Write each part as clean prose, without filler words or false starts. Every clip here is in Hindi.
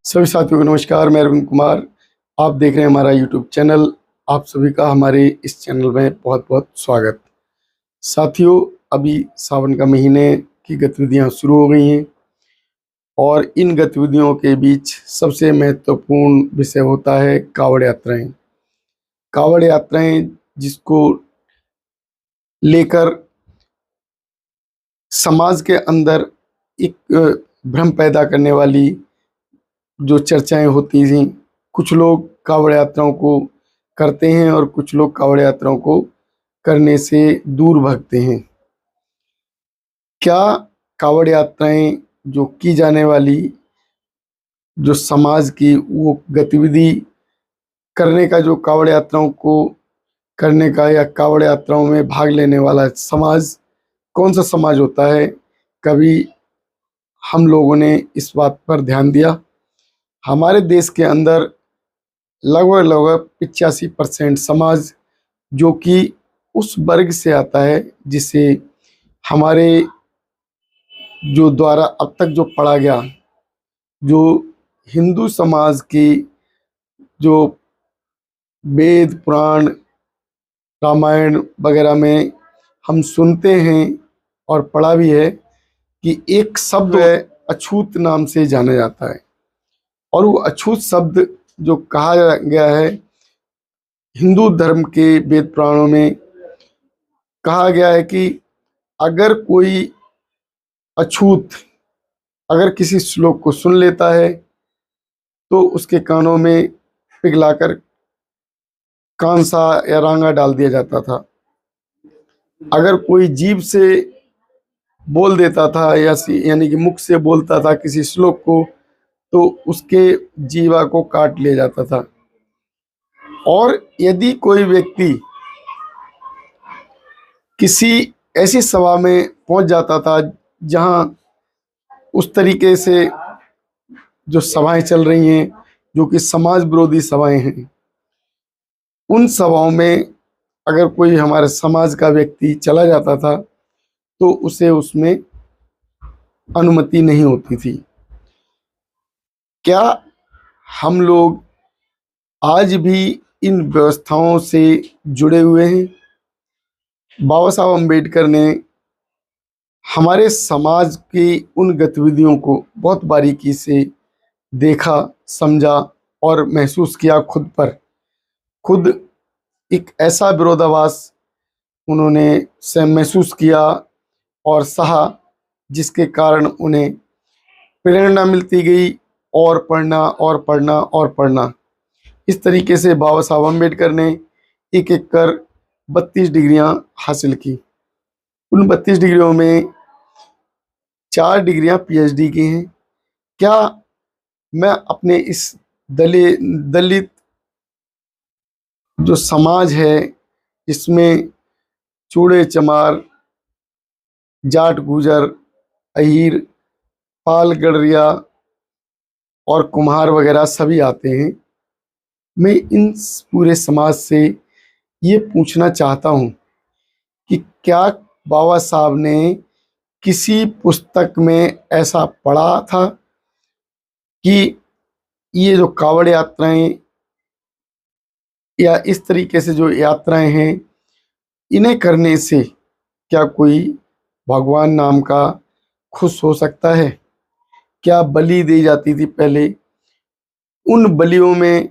सभी साथियों को नमस्कार। मैं अरविंद कुमार, आप देख रहे हैं हमारा यूट्यूब चैनल। आप सभी का हमारे इस चैनल में बहुत बहुत स्वागत। साथियों, अभी सावन का महीने की गतिविधियां शुरू हो गई हैं और इन गतिविधियों के बीच सबसे महत्वपूर्ण विषय होता है कावड़ यात्राएं। कावड़ यात्राएं जिसको लेकर समाज के अंदर एक भ्रम पैदा करने वाली जो चर्चाएं होती थी। कुछ लोग कावड़ यात्राओं को करते हैं और कुछ लोग कावड़ यात्राओं को करने से दूर भागते हैं। क्या कावड़ यात्राएं जो की जाने वाली जो समाज की वो गतिविधि करने का, जो कावड़ यात्राओं को करने का या कावड़ यात्राओं में भाग लेने वाला समाज कौन सा समाज होता है? कभी हम लोगों ने इस बात पर ध्यान दिया? हमारे देश के अंदर लगभग लगभग 85% समाज जो कि उस वर्ग से आता है जिसे हमारे जो द्वारा अब तक जो पढ़ा गया, जो हिंदू समाज की जो वेद पुराण रामायण वगैरह में हम सुनते हैं और पढ़ा भी है कि एक शब्द है अछूत नाम से जाना जाता है। और वो अछूत शब्द जो कहा गया है हिंदू धर्म के वेद पुराणों में, कहा गया है कि अगर कोई अछूत अगर किसी श्लोक को सुन लेता है तो उसके कानों में पिघलाकर कांसा या रांगा डाल दिया जाता था। अगर कोई जीभ से बोल देता था या यानी कि मुख से बोलता था किसी श्लोक को, तो उसके जीवा को काट लिया जाता था। और यदि कोई व्यक्ति किसी ऐसी सभा में पहुंच जाता था जहां उस तरीके से जो सभाएं चल रही हैं, जो कि समाज विरोधी सभाएं हैं, उन सभाओं में अगर कोई हमारे समाज का व्यक्ति चला जाता था तो उसे उसमें अनुमति नहीं होती थी। क्या हम लोग आज भी इन व्यवस्थाओं से जुड़े हुए हैं? बाबा साहब अम्बेडकर ने हमारे समाज की उन गतिविधियों को बहुत बारीकी से देखा, समझा और महसूस किया। खुद एक ऐसा विरोधाभास उन्होंने महसूस किया और सहा, जिसके कारण उन्हें प्रेरणा मिलती गई और पढ़ना और पढ़ना और पढ़ना। इस तरीके से बाबा साहब अम्बेडकर ने एक एक कर 32 डिग्रियां हासिल की। उन 32 डिग्रियों में 4 डिग्रियां पीएचडी की हैं। क्या मैं अपने इस दलित जो समाज है, इसमें चूड़े चमार, जाट गुजर, अहीर, पाल गडरिया और कुम्हार वगैरह सभी आते हैं, मैं इन पूरे समाज से ये पूछना चाहता हूँ कि क्या बाबा साहब ने किसी पुस्तक में ऐसा पढ़ा था कि ये जो कावड़ यात्राएं या इस तरीके से जो यात्राएं हैं, इन्हें करने से क्या कोई भगवान नाम का खुश हो सकता है? क्या बलि दी जाती थी पहले? उन बलियों में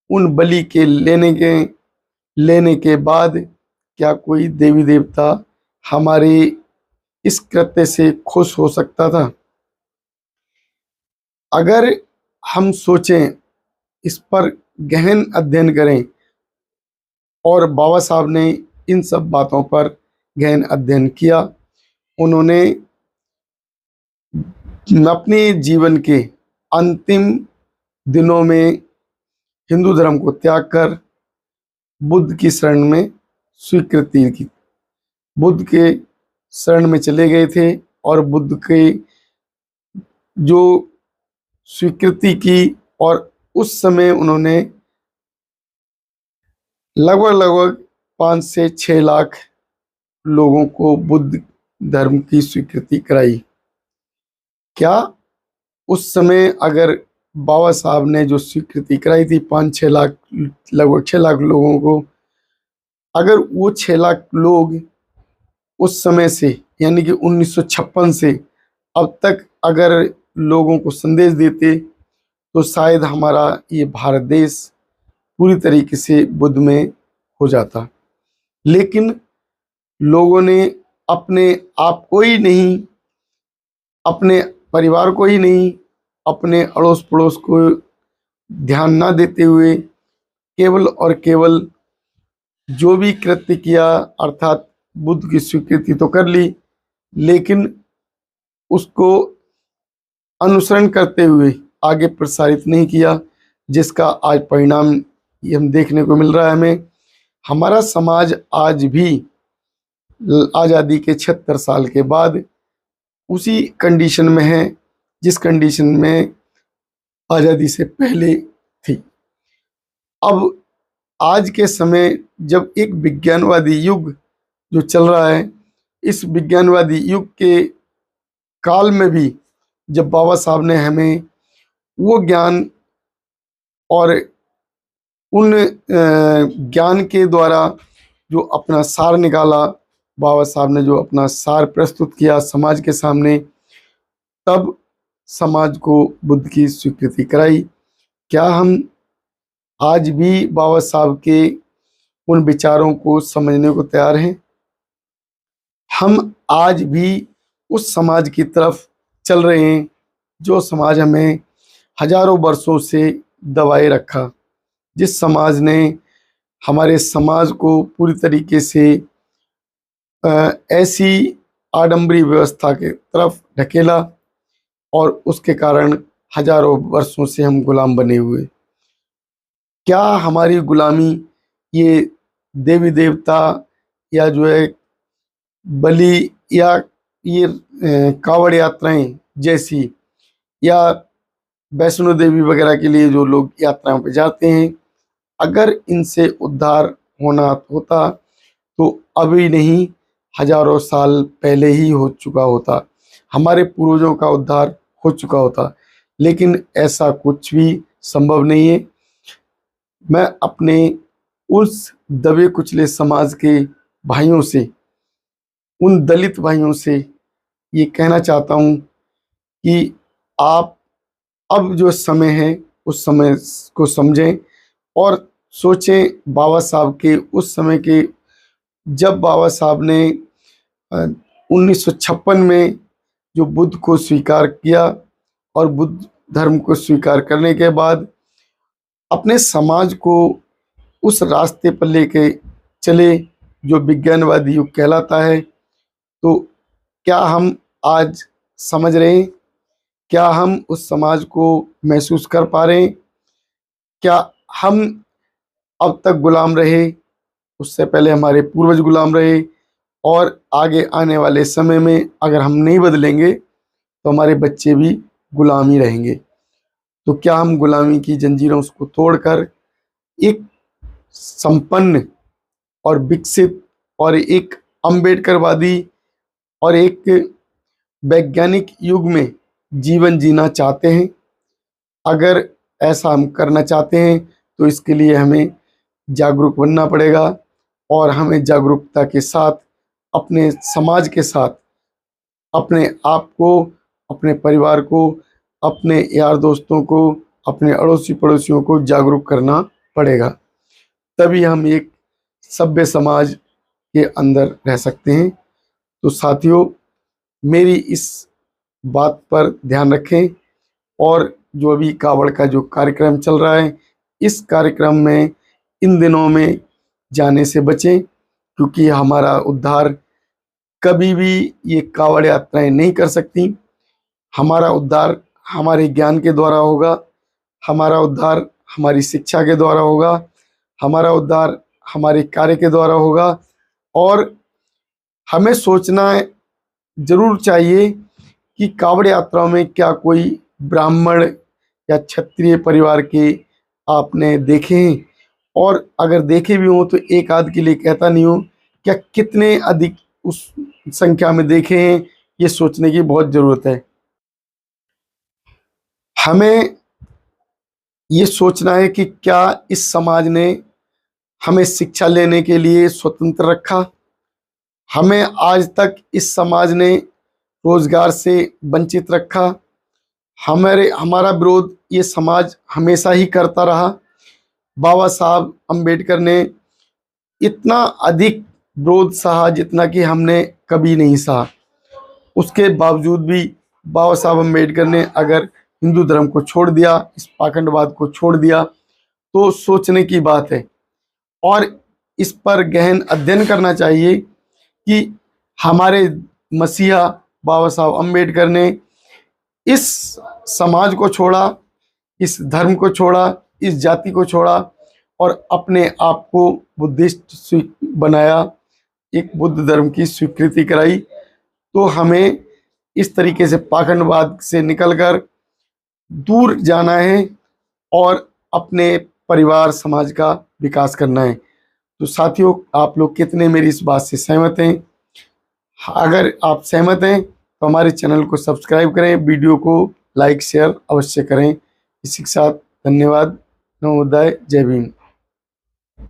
उन बलि के लेने के बाद क्या कोई देवी देवता हमारे इस कृत्य से खुश हो सकता था? अगर हम सोचें, इस पर गहन अध्ययन करें, और बाबा साहब ने इन सब बातों पर गहन अध्ययन किया। उन्होंने अपने जीवन के अंतिम दिनों में हिंदू धर्म को त्याग कर बुद्ध की शरण में स्वीकृति की, बुद्ध के शरण में चले गए थे और बुद्ध के जो स्वीकृति की, और उस समय उन्होंने लगभग 5 से 6 लाख लोगों को बुद्ध धर्म की स्वीकृति कराई। क्या उस समय अगर बाबा साहब ने जो स्वीकृति कराई थी 5-6 लाख, लगभग 6 लाख लोगों को, अगर वो 6 लाख लोग उस समय से यानी कि 1956 से अब तक अगर लोगों को संदेश देते तो शायद हमारा ये भारत देश पूरी तरीके से बुद्धमय हो जाता। लेकिन लोगों ने अपने आप को ही नहीं, अपने परिवार को ही नहीं, अपने अड़ोस पड़ोस को ध्यान ना देते हुए केवल और केवल जो भी कृत्य किया, अर्थात बुद्ध की स्वीकृति तो कर ली, लेकिन उसको अनुसरण करते हुए आगे प्रसारित नहीं किया, जिसका आज परिणाम ये हम देखने को मिल रहा है हमें। हमारा समाज आज भी आज़ादी के 76 साल के बाद उसी कंडीशन में है जिस कंडीशन में आज़ादी से पहले थी। अब आज के समय जब एक विज्ञानवादी युग जो चल रहा है, इस विज्ञानवादी युग के काल में भी जब बाबा साहब ने हमें वो ज्ञान और उन ज्ञान के द्वारा जो अपना सार निकाला, बाबा साहब ने जो अपना सार प्रस्तुत किया समाज के सामने, तब समाज को बुद्ध की स्वीकृति कराई। क्या हम आज भी बाबा साहब के उन विचारों को समझने को तैयार हैं? हम आज भी उस समाज की तरफ चल रहे हैं जो समाज हमें हजारों वर्षों से दबाए रखा, जिस समाज ने हमारे समाज को पूरी तरीके से ऐसी आडंबरी व्यवस्था के तरफ ढकेला और उसके कारण हजारों वर्षों से हम गुलाम बने हुए। क्या हमारी गुलामी ये देवी देवता या जो है बलि या ये कांवड़ यात्राएं जैसी या वैष्णो देवी वगैरह के लिए जो लोग यात्राओं पे जाते हैं, अगर इनसे उद्धार होना होता तो अभी नहीं, हजारों साल पहले ही हो चुका होता, हमारे पूर्वजों का उद्धार हो चुका होता। लेकिन ऐसा कुछ भी संभव नहीं है। मैं अपने उस दबे कुचले समाज के भाइयों से, उन दलित भाइयों से ये कहना चाहता हूँ कि आप अब जो समय है उस समय को समझें और सोचें बाबा साहब के उस समय के, जब बाबा साहब ने 1956 में जो बुद्ध को स्वीकार किया और बुद्ध धर्म को स्वीकार करने के बाद अपने समाज को उस रास्ते पर लेके चले जो विज्ञानवादी युग कहलाता है। तो क्या हम आज समझ रहे हैं? क्या हम उस समाज को महसूस कर पा रहे हैं? क्या हम अब तक गुलाम रहे, उससे पहले हमारे पूर्वज गुलाम रहे, और आगे आने वाले समय में अगर हम नहीं बदलेंगे तो हमारे बच्चे भी गुलाम ही रहेंगे। तो क्या हम गुलामी की जंजीरों को तोड़कर एक संपन्न और विकसित और एक अम्बेडकरवादी और एक वैज्ञानिक युग में जीवन जीना चाहते हैं? अगर ऐसा हम करना चाहते हैं तो इसके लिए हमें जागरूक बनना पड़ेगा और हमें जागरूकता के साथ अपने समाज के साथ अपने आप को, अपने परिवार को, अपने यार दोस्तों को, अपने अड़ोसी पड़ोसियों को जागरूक करना पड़ेगा। तभी हम एक सभ्य समाज के अंदर रह सकते हैं। तो साथियों, मेरी इस बात पर ध्यान रखें और जो अभी कावड़ का जो कार्यक्रम चल रहा है, इस कार्यक्रम में इन दिनों में जाने से बचें, क्योंकि हमारा उद्धार कभी भी ये कावड़ यात्राएं नहीं कर सकती। हमारा उद्धार हमारे ज्ञान के द्वारा होगा, हमारा उद्धार हमारी शिक्षा के द्वारा होगा, हमारा उद्धार हमारे कार्य के द्वारा होगा। और हमें सोचना जरूर चाहिए कि कावड़ यात्राओं में क्या कोई ब्राह्मण या क्षत्रिय परिवार के आपने देखे हैं, और अगर देखे भी हों तो एक आध के लिए कहता नहीं हूँ, क्या कितने अधिक उस संख्या में देखे हैं, ये सोचने की बहुत ज़रूरत है। हमें ये सोचना है कि क्या इस समाज ने हमें शिक्षा लेने के लिए स्वतंत्र रखा, हमें आज तक इस समाज ने रोजगार से वंचित रखा, हमारा विरोध ये समाज हमेशा ही करता रहा। बाबा साहब अम्बेडकर ने इतना अधिक विरोध सहा जितना कि हमने कभी नहीं सहा। उसके बावजूद भी बाबा साहब अम्बेडकर ने अगर हिंदू धर्म को छोड़ दिया, इस पाखंडवाद को छोड़ दिया, तो सोचने की बात है। और इस पर गहन अध्ययन करना चाहिए कि हमारे मसीहा बाबा साहब अम्बेडकर ने इस समाज को छोड़ा, इस धर्म को छोड़ा, इस जाति को छोड़ा और अपने आप को बुद्धिस्ट बनाया, एक बुद्ध धर्म की स्वीकृति कराई। तो हमें इस तरीके से पाखंडवाद से निकलकर दूर जाना है और अपने परिवार समाज का विकास करना है। तो साथियों, आप लोग कितने मेरी इस बात से सहमत हैं? अगर आप सहमत हैं तो हमारे चैनल को सब्सक्राइब करें, वीडियो को लाइक शेयर अवश्य करें। इसी के साथ धन्यवाद। नमोदय, जय भीम।